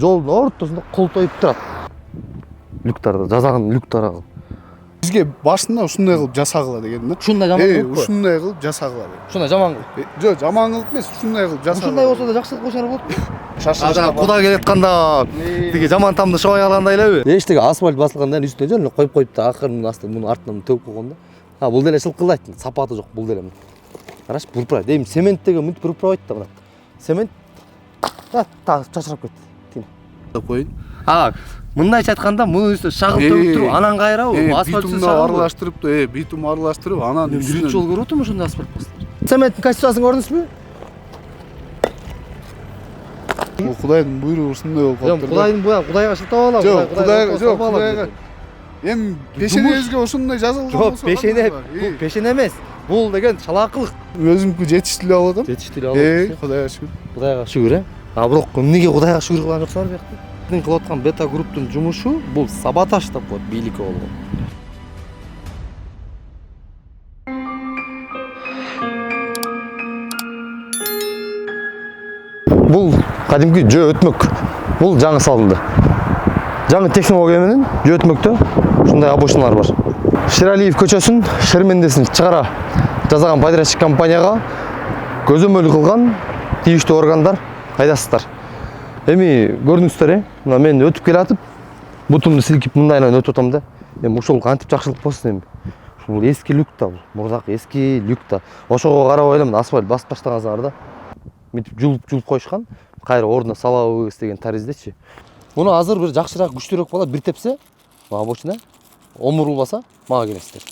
Жолдун ортосунда колтоюп турат. Люктарды, жазагын люктара. Бизге башында ушундай кылып жасагыла деген да. Ушундай жаман кылып кой. Ушундай кылып жасагыла деген. Ушундай жаман кылып. Жок, жаман кылып эмес, ушундай кылып жасагыла. Ушундай болсо да жакшылык болсо болот. Шашырышка Кудай келатканда тиги жаман тамды шабай алгандай элеби? Эчтеги асфальт басылгандан үстүнө жөн эле коюп да акырын асты муну артынан төгүп койгон да. А бул деле шылкылдайт, сапаты жок бул деле. Караш, бурпурайт. Эми цементтеги мынтип бурпурайт да мына. Цемент та чачырап кетти. коюн. Мындайча айтканда мунун үстүнө шагыл төгүп туруп, анан кайрабы асфальт үстүнө битумду аралаштырып, битум аралаштырып, анан биринчи жолу көрүп атам ошондой асфальт басты. Цементтин качествосын көрдүңүзбү? Кудайдын буйругу ушундай болуп калыптыр. Жок, Кудайдын буйругу, Кудайга шылтап алам. Жок, Кудайга. Эми пешенебизге ошондой жазылган болсо. Жок, пешене, бул пешене эмес. Бул деген чалаакылык. Өзүмкү жетиштирип алып атам. Жетиштирип алып. Кудайга шүгүр. Кудайга шүгүр, бирок эмнеге Кудайга шүгүр кылган жоксуңар биякта? Биздин кылып аткан бета групптун жумушу бул саботаж деп коет бийликке болгон. Бул кадимки жөө өтмөк. Бул жаңы салынды. Жаңы технология менен жөө өтмөктө ушундай обочиналар бар. Шералиев көчөсүн шермендесин чыгара жасаган подрядчик компанияга көзөмөл кылган тийиштүү органдар кайдасыздар? Эми көрдүңүздөр, мына мен өтүп келатып, бутумду силкип мындайынан өтүп атам да. Эми ушул кантип жакшылык болсун эми. Бул эски люк да, бул мурдакы эски люк да. Ошого карабай эле мына асфальт басып таштагансыңар да. Мынтип жулуп коюшкан. Кайра ордуна салабыз деген тариздечи. Муну азыр бир жакшыраак, күчтүүрөөк бала бир тепсе, обочина омурулбаса, мага келесиздер.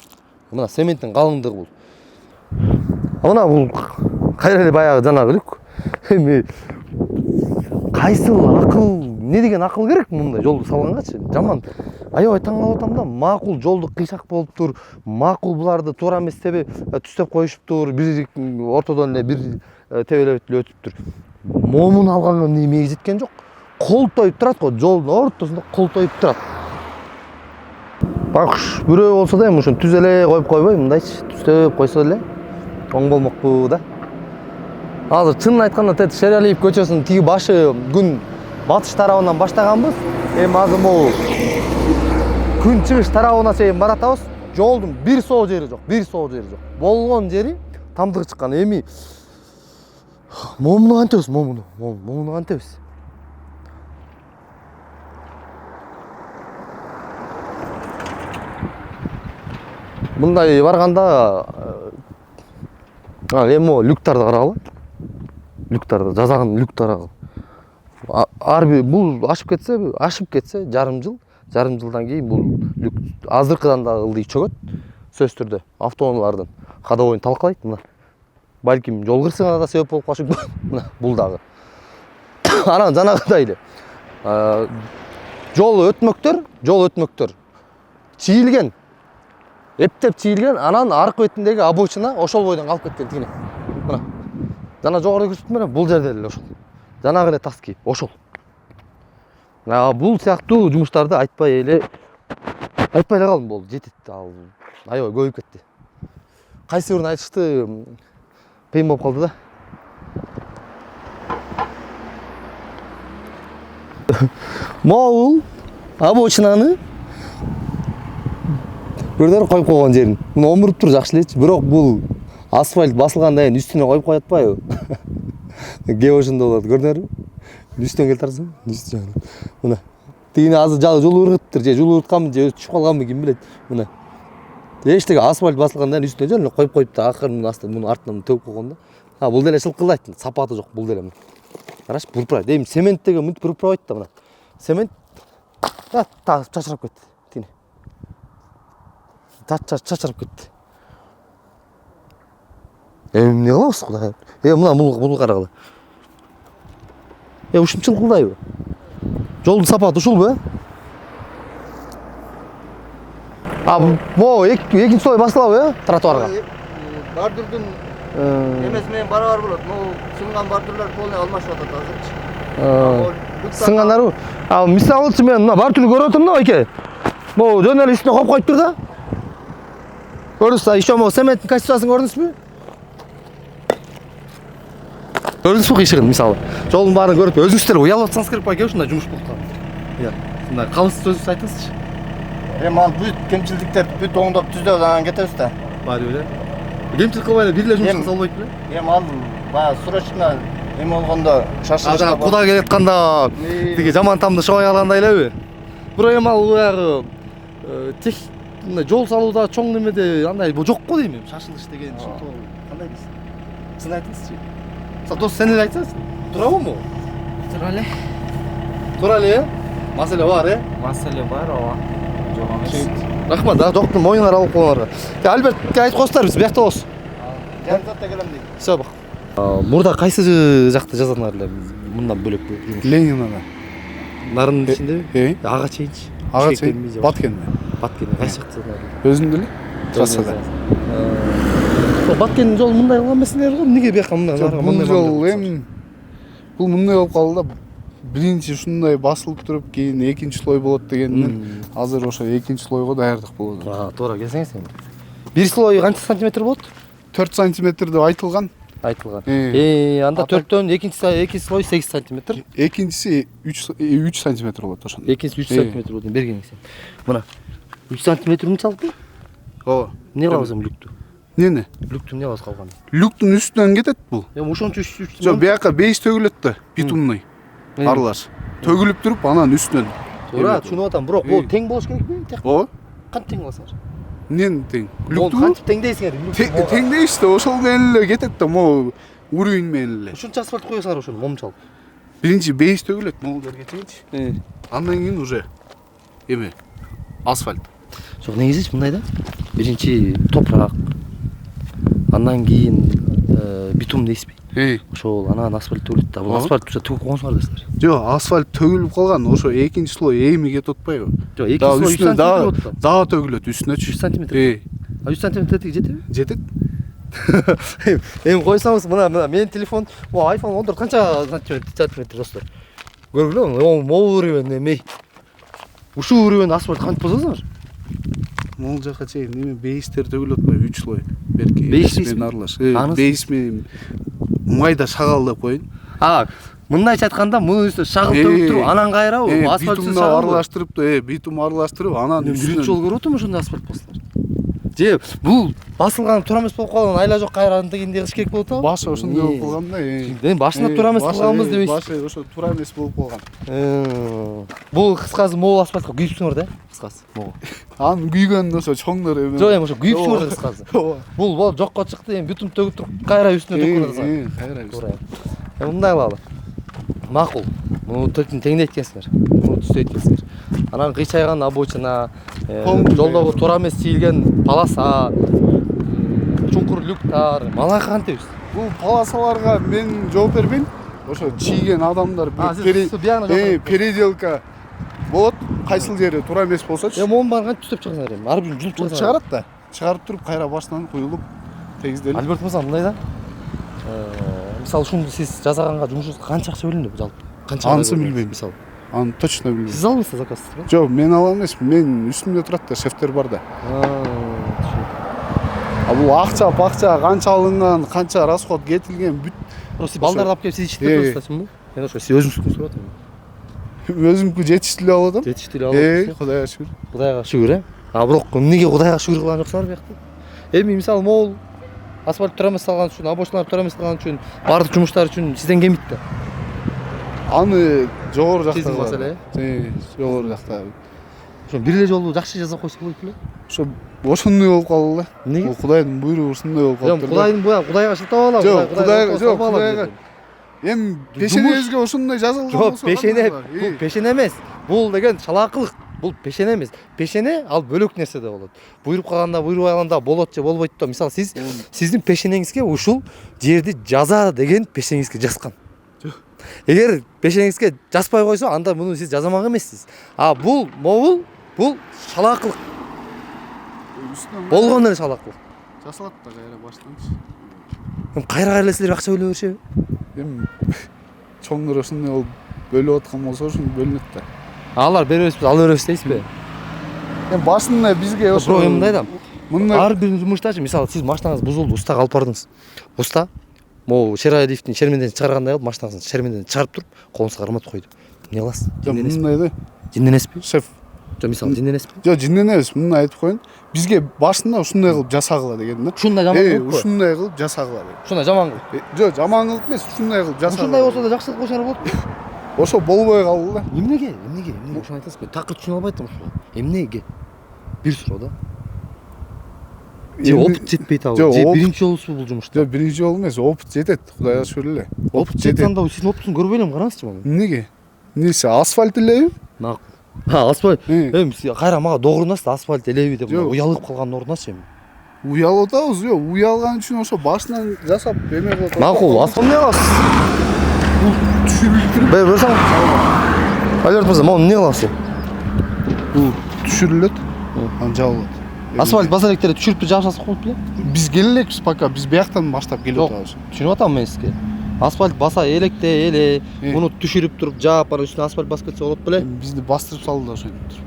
Мына цементтин калыңдыгы бул. Мына бул кайра эле баягы жанагы люк. Эми кайсыл акыл, эмне деген акыл керек мындай жолду салгангачы? Жаман. Аябай таң калып атам да, макул жолду кыйшак болуптур, макул буларды туура эмес түстөп коюшуптур, бир ортодон эле бир тебелеп эле өтүптүр. Момун алганга эмне мээги жеткен жок. Колтоюп турат го, жолдун ортосунда колтоюп турат. Бакш, бирөө болсо да эми ушуну түз эле коюп койбой, мындайчы түздөп койсо эле оң болмокпу да. Азыр чынын айтканда Шералиев көчөсүнүн тиги башы күн батыш тарабынан баштаганбыз. Эми азыр могу күн чыгыш тарабына чейин баратабыз. Жолдун бир соо жери жок, болгон жери тамдыгы чыккан. Эми момуну кантебиз, момуну кантебиз? Мындай барганда эми могу люктарды карагыла. Люктарды, жазагын люктара. Бул ашып кетсе жарым жылдан кийин бул люк азыркыдан да ылдый чөгөт. Сөзсүз түрдө автоунаалардын ходовойун талкалайт мына. Балким жол кырсыгына да себеп болуп калышы мына бул дагы. Анан жанагыдай эле. Жол өтмөктөр чийилген. Эптеп чийилген, анан аркы бетиндеги обочина ошол бойдон калып кеткен тигине. Мына. Жана жогоруда көрсөтмө бул жерде эле ошол. Жанагы эле тас кийип ошол. Бул сыяктуу жумуштарды айтпай эле калдым болду, жетет. Аябай көбөйүп кетти. Кайсы бирин айтышты кыйын болуп калды да. Могул обочинаны көрдөр коюп койгон жерин. Муну омуруп тур жакшы элечи, бирок бул асфальт басылгандан кийин үстүнө коюп коет атпайбы? Кээ ошондой болот, көрдүңөрбү? Үстүнөн келип тарсың, үстү жагынан. Мына. Тигине азыр жолу ыргыттыр, же жолу ыртканбы, же түшүп калганбы, ким билет. Мына. Эчтеги асфальт басылгандан үстүнө жөн эле коюп да акырын асты муну артынан төгүп койгон да. Бул деле шылкылдайт, сапаты жок бул деле. Караш, бурпурайт. Эми цементтеги мынтип бурпурайт да мына. Цемент чачырап кетти. Тигине. Чачырап кетти. Эмне кылабыз Кудай? Мына бул карагыла. Ушинтип чылкылдайбы? Жолдун сапаты ушулбу? Могу экинчи слой басылабы, тротуарга? Бардырдын эмеси менен барабар болот. Могу сынган бардырлар полный алмашып атат азырчы. Сынгандарбы? Мисалы мен мына бардырды көрүп атам да, байке. Могу жөн эле үстүнө коюп коюптур да. Көрдүңүз, еще могу цементтин качествосын көрдүңүзбү? Көрдүңүзбү кыйшыгын мисалы. Жолдун баарын көрүп өзүңүздөр уялып атсаңыз керек байке ушундай жумуш болуп калат. Иә. Мындай калыс сөзүңүздү айтыңызчы. Эми ал бүт кемчилдиктерди бүт оңдоп түздөп анан кетебиз да. Баары эле. Кемчилик кылбай эле бир эле жумуш кылса болбойт беле? Эми ал баягы срочно эме болгондо шашылышта Куда келатканда тиги жаман тамды шабай алгандай элеби? Бирок эми ал баягы тех мындай жол салууда чоң немеде андай жок го дейм эми. Шашылыш деген ушинтип кандай дейсиз? Чын айтыңызчы. Дос сен эле айтсаңыз. Туурабы? Туура эле. Туура эле, маселе бар, Маселе бар, ооба. Жок эмес. Рахмат, да, доктор моюңар алып коюңарга. Альберт, айтып коесуздар, биз биякта болобуз. Жаргатта келем дейт. Все, бак. Мурда кайсы жакта жазасыңар эле? Мындан бөлөк жумуш. Ленинада. Нарын ичиндеби? Ага чейинчи. Ага чейин Баткенде. Баткен кайсы жакта жазасыңар? Өзүң деле? Трассада. Баткендин жолу мындай кылган эмессиңер го? Эмнеге бияка мындай нарга Бул жол эми бул мындай болуп калды да. Биринчи ушундай басылып туруп, кийин экинчи слой болот дегенден азыр ошо экинчи слойго даярдык болот. Туура келсеңиз эми. Бир слой канча сантиметр болот? 4 сантиметр деп айтылган. Айтылган. Анда 4төн экинчи слой 8 сантиметр. Экинчиси 3 сантиметр болот ошондо. Экинчиси 3 сантиметр болот. Бергениңиз. Мына 3 сантиметр мынчалыкпы? Ооба. Эмне кылабыз эми люкту? Эмне? Люкту эмне кылабыз калган? Люктун үстүнөн кетет бул. Эми ошончо 3 Жок, бияка бейс төгүлөт да, битумный. Аралаш. Төгүлүп туруп, анан үстүнөн. Туура, түшүнүп атам. Бирок бул тең болуш керекпи? Ооба. Кантип тең кыласыңар? Эмнени тең? Люкту кантип теңдейсиңер? Тең дейсиз да, ошол менен эле кетет да, могу уровень менен эле. Ушунча асфальт коесуңар ошону момчалып. Биринчи бейс төгүлөт, могу жерге чейинчи. Андан кийин уже эме асфальт. Жок, негизичи мындай да. Биринчи топурак. Андан кийин битум дейсизби? Ошол анан асфальт төгүлөт да. Бул асфальт уже төгүп койгонсуңар десиңер. Жок, асфальт төгүлүп калган, ошо экинчи слой эми кетип атпайбы? Жок, экинчи слой 3 сантиметр болот да. Дагы төгүлөт үстүнө 3 сантиметр. 3 сантиметр тиги жетеби? Жетет. Эми койсоңуз мына менин телефон, iPhone 14 канча сантиметр достор. Көргүлө, могу уровень эме. Ушул уровень асфальт кантип бузасыңар? Могул жака чейин эме бейстер төгүлөт атпайбы 3 слой. Берки Бейс менен аралаш. Бейс менен майда шагалдап коюн. Мындайча айтканда мунун үстүнө шагыл төгүп туруп, анан кайрабы? Асфальт үстүнө битумду аралаштырып, битум аралаштырып, анан биринчи жолу көрүп атам ошондой асфальт басылар. Же бул басылган туура эмес болуп калган, айла жок кайра антегиндей кылыш керек болот а? Башы ошондой болуп калган да. Эми башында туура эмес кылганбыз дебейсиз. Башы ошо туура эмес болуп калган. Бул кыскасы могул асфальтка күйүпсүңөр да? Кыскасы могул. Анын күйгөнүн ошо чоңдор эме. Жок, эми ошо күйүпсүңөр да кыскасы. Бул болуп жокко чыкты, эми бүтүн төгүп туруп кайра үстүнө төккөн атасың. Кайра Туура. Эми мындай кылалы. Макул. Муну теңдейт экенсиңер. Муну түзөйт экенсиңер. Анан кыйчайган обочина, жолдогу туура эмес чийилген полоса, чуңкур люктар, малайка кантебиз? Бул полосаларга мен жооп бербейм. Ошо чийген адамдар переделка болот. Кайсыл жери туура эмес болсочу. Эми монун баарын кантип түзөп чыгасыңар эми? Ар бирин жулуп чыгасыңар. Чыгарат да. Чыгарып туруп кайра баштан куюлуп тегизделип. Альберт мырза мындай да. Мисалы ушуну сиз жасаганга жумушуңузга канча акча бөлүнөт жалпы? Канча? Анысын билбейм. Мисалы. Аны точно билбейм. Сиз албайсыз заказды? Жок, мен алам эмесмин. Мен үстүмдө турат да, шефтер бар да. Бул акча канча алынган, канча расход кетилген бүт. Сиз балдарды алып келип сиз иштетип атасызбы? Мен ошо сиз өзүңүздүн сурап атам. Өзүмдүкү жетиштүү алып атам. Жетиштүү алып атасыз. Кудайга шүгүр. Кудайга шүгүр, бирок эмнеге Кудайга шүгүр кылган жоксуңар биякта? Эми мисалы могул асфальт туура эмес калган үчүн, обочиналар туура эмес калган үчүн, баардык жумуштар үчүн сизден кемит да. Аны жогору жакта. Сиздин маселе. Жогору жакта. Ошо бир эле жолу жакшы жаза койсо болот беле? Ошо ошондой болуп калды да. Эмнеге? Бул Кудайдын буйругу ушундай болуп калды. Кудайдын Кудайга шылтап алалы. Жок, Кудайга. Эми пешенебизге ошондой жазылган болсо. Жок, пешене, бул пешене эмес. Бул деген шалаакылык. Бул пешене эмес. Пешене ал бөлөк нерседе болот. Буйруп калганда, буйрубай калганда болот же болбойт да. Мисалы сиздин пешенеңизге ушул жерди жаза деген пешенеңизге жазган. Эгер пешенеңизге жазбай койсо, анда муну сиз жазамак эмессиз. Бул могул, бул шалаакылык. Болгон эле шалаакылык. Жасалат да кайра баштанчы. Кайра эле силер акча бөлө беришеби? Эми чоңдор ошондой болуп бөлүп аткан болсо ошону бөлүнөт да. Алар беребиз, ала беребиз дейсизби? Эми башында бизге ошо мындай да. Мындай Ар бир жумуштачы, мисалы сиз машинаңыз бузулду, устага алып бардыңыз. Уста могу Шералиевдин шермендесин чыгаргандай кылып машинасын шерменден чыгарып туруп колуңузга карматып койду. Эмне кыласыз? мындай да Жинденесизби? шеф Жо мисалы жинденесизби? жок жинден эмес, муну айтып коеюн. Бизге башында ушундай кылып жасагыла деген да. Ушундай жаман кылып кой. Ушундай кылып жасагыла деген. Ушундай жаман кылып. Жок, жаман кылып эмес, ушундай кылып жасагыла. Ушундай болсо да жакшылык болсо болот. Ошо болбой калды да. Эмнеге ошону айтасыз? Мен такыр түшүнө албай атам ушул. Эмнеге? Бир суроо да. Же опыт жетпейт абы. Жок, Же опыт- биринчи жолусу бул жумушта. Жок, биринчи жолу эмес, опыт жетет, Кудайга шүгүр эле. Опыт жетсаңда сиздин опытуңду көрбөй элем, караңызчы мага. Эмнеге? Эмнеси асфальт элеби? Асфальт. Э. Кайра мага догурунасыз да асфальт элеби деп Жок. уялып калгандын ордуначы эми. Уялып атабыз, жок, уялган үчүн ошо башынан жасап эме кылып. Макул, асфальт эмне кыласыз? Түшүрүлүп Бер саң. Алерт мырза, могу эмне кыласыз? бул түшүрүлөт, анан жабылат. Асфальт баса электерди түшүрүп жабышасыз болуп беле? Биз келе элекпиз пока, биз бияктан баштап келип Жок. атабыз. Түшүнүп атам мен сизге. Асфальт баса электе эле, Э. муну түшүрүп туруп жаап анан үстүнө асфальт басып кетсе болот беле? Бизди бастырып салды да ошентип.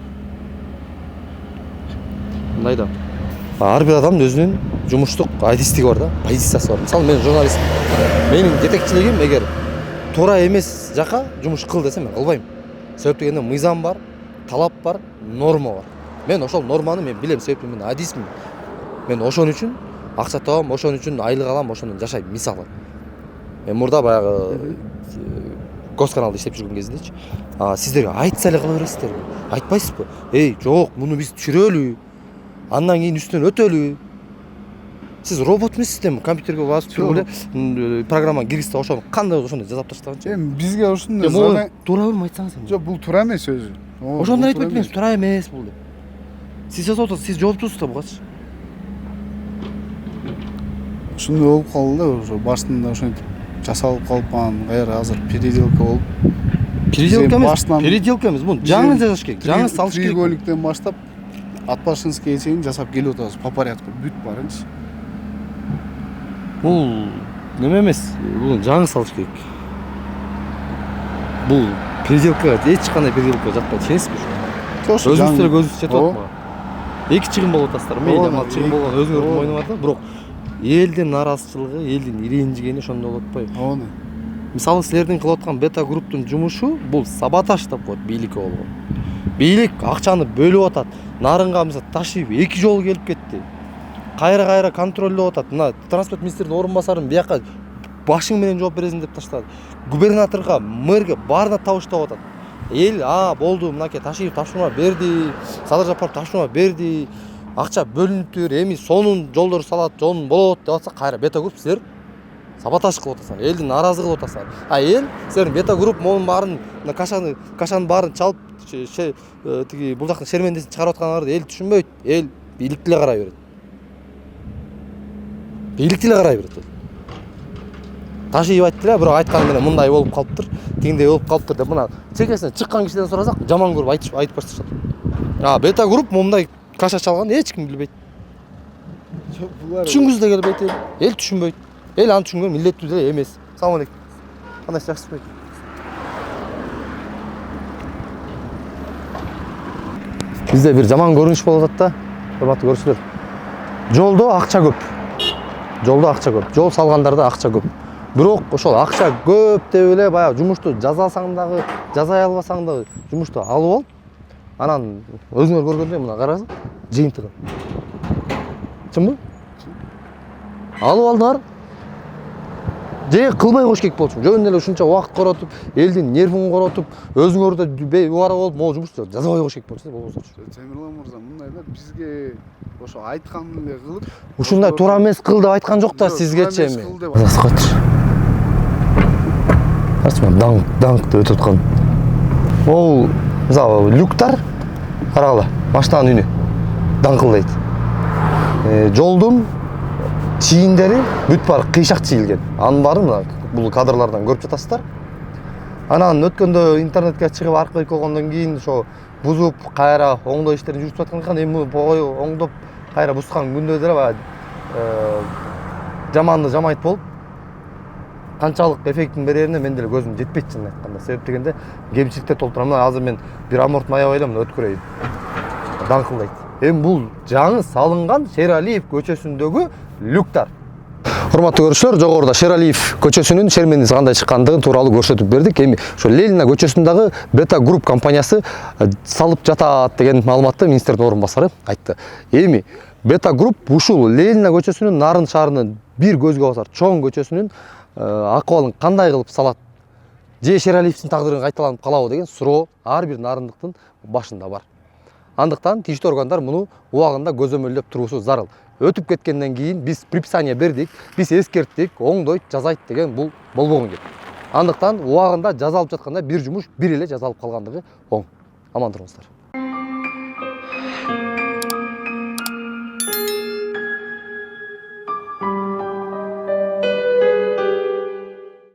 Мындай да. Ар бир адамдын өзүнүн жумуштук адистиги бар да, позициясы бар. Мисалы мен журналист. Менин жетекчилигим эгер туура эмес жака жумуш кыл десе мен кылбайм. Себеп дегенде мыйзам бар, талап бар, норма бар. Мен ошол норманы мен билем, себеп мен адисмин. Мен ошон үчүн акча табам, ошон үчүн айлык алам, ошондон жашайм. Мисалы. Мен мурда баягы госканалда иштеп жүргөн кездечи. Сиздерге айтса эле кыла бересиздер. Айтпайсызбы? Эй, жок, муну биз түшүрөлү. Андан кийин үстүнөн өтөлү. Сиз робот эмессиз эми, компьютерге басып туруп эле программаны киргизсе ошону кандай ошондой жасап таштаганчы. Эми бизге ушундай Могу задание. туурабы айтсаңыз эми. Жок, бул туура эмес өзү. Ошондо айтып кетпеңиз, туура эмес бул деп. Сиз жасап атасыз, сиз жооптусуз да бугачы. Ушундай болуп калды да, ошо башында ошентип жасалып калып анан кайра азыр переделка болуп. Переделка эмес, башынан- переделка эмес, бул жаңы жасаш керек, жаңы салыш керек. Треугольниктен баштап Атбашинскийге чейин жасап келип атабыз по порядку, бүт барынчы. Бул неме эмес, бул жаңы салыш керек. Бул переделка, эч кандай переделка жатпайт, ченсизби? Ошо Өзүңүз деле жаңы- көзүңүз жетип атат мага. Эки чыгым болуп атасыздар, мейли, Ооба, мага чыгым болгон өзүңөрдүн мойнуңа бар да, бирок элдин нараазычылыгы, элдин иренжигени ошондой болуп атпайбы? Ооба. Мисалы силердин кылып аткан бета групптун жумушу бул саботаж деп коет бийликке болгон. Бийлик акчаны бөлүп атат. Нарынга мисалы ташип 2 жолу келип кетти. Кайра контролдоп атат. Мына транспорт министринин орун басарын бияка башың менен жооп бересиң деп таштады. Губернаторго, мэрге баарына табыштап атат. Эл, болду, мынакей ташиев тапшырма берди, Садыр Жапаров тапшырма берди, акча бөлүнүптүр, эми сонун жолдор салат, жолун болот деп атса, кайра бета групп силер саботаж кылып атасыңар, элди нааразы кылып атасыңар. Эл силердин бета групп монун баарын, кашанын баарын чалып, тиги бул жактын шермендесин чыгарып атканыңарды эл түшүнбөйт. Эл бийликти эле карай берет. Бийликти эле карай берет. Ташиев айтты эле, бирок айтканы менен мындай болуп калыптыр, тигиндей болуп калыптыр деп мына чекесине чыккан кишиден сурасак, жаман көрүп айтып башташат. Бета групп мондай каша чалган эч ким билбейт. Жок, булар. Түшүнгүсү да келбейт эл түшүнбөйт. Эл аны түшүнгөн милдеттүү деле эмес. Салам алейкум. Кандай жакшысызбы? Бизде бир жаман көрүнүш болуп атат да, урматтуу көрүүчүлөр. Жолдо акча көп. Жол салгандарда акча көп. Бирок ошол акча көп деп эле баягы жумушту жазасаң дагы, жазай албасаң дагы жумушту алып алып, анан өзүңөр көргөндөй мына караңыз, жыйынтыгы. Чынбы? Алып алдыңар. Же кылбай коюш керек болчу. Жөн эле ушунча убакыт коротуп, элдин нервин коротуп, өзүңөр да бейубара болуп, могу жумушту жазабай коюш керек болчу, болбосочу. Темирлан мырза, мындай да бизге ошо айтканын эле кылып. Ушундай туура эмес кыл деп айткан жок да сизгечи эми. Карчы данк деп өтүп аткан. Ол мисалы люктар карагыла, машинанын үнү даңкылдайт. Жолдун чийиндери бүт баары кыйшак чийилген. Анын баарын мына бул кадрлардан көрүп жатасыздар. Анан өткөндө интернетке чыгып аркылык болгондон кийин ошо бузуп кайра оңдоо иштерин жүргүзүп аткан эми оңдоп кайра бускан күндө деле баягы жаманды жамайт болуп канчалык эффектин берерине мен деле көзүм жетпейт чынын айтканда. Себеп дегенде кемчиликтер толтура. Мына азыр мен бир аморт мая байлам өткөрөйүн. Даңкылдайт. Эми бул жаңы салынган Шералиев көчөсүндөгү люктар. Урматтуу көрүүчүлөр, жогоруда Шералиев көчөсүнүн шермендеси кандай чыккандыгы тууралуу көрсөтүп бердик. Эми ошо Ленина көчөсүндөгү Бета Групп компаниясы салып жатат деген маалыматты министрдин орун басары айтты. Эми Бета Групп ушул Ленина көчөсүнүн нарын шаарынын бир көзгө басар чоң көчөсүнүн акыбалын кандай кылып салат? Же Шералиевдин тагдырын кайталанып калабы деген суроо ар бир нарындыктын башында бар. Андыктан тийиштүү органдар муну убагында көзөмөлдөп туруусу зарыл. Өтүп кеткенден кийин биз предписание бердик, биз эскерттик, оңдойт, жазайт деген бул болбогон кеп. Андыктан убагында жазалып жатканда бир жумуш бир эле жазалып калгандыгы оң. Аман туруңуздар.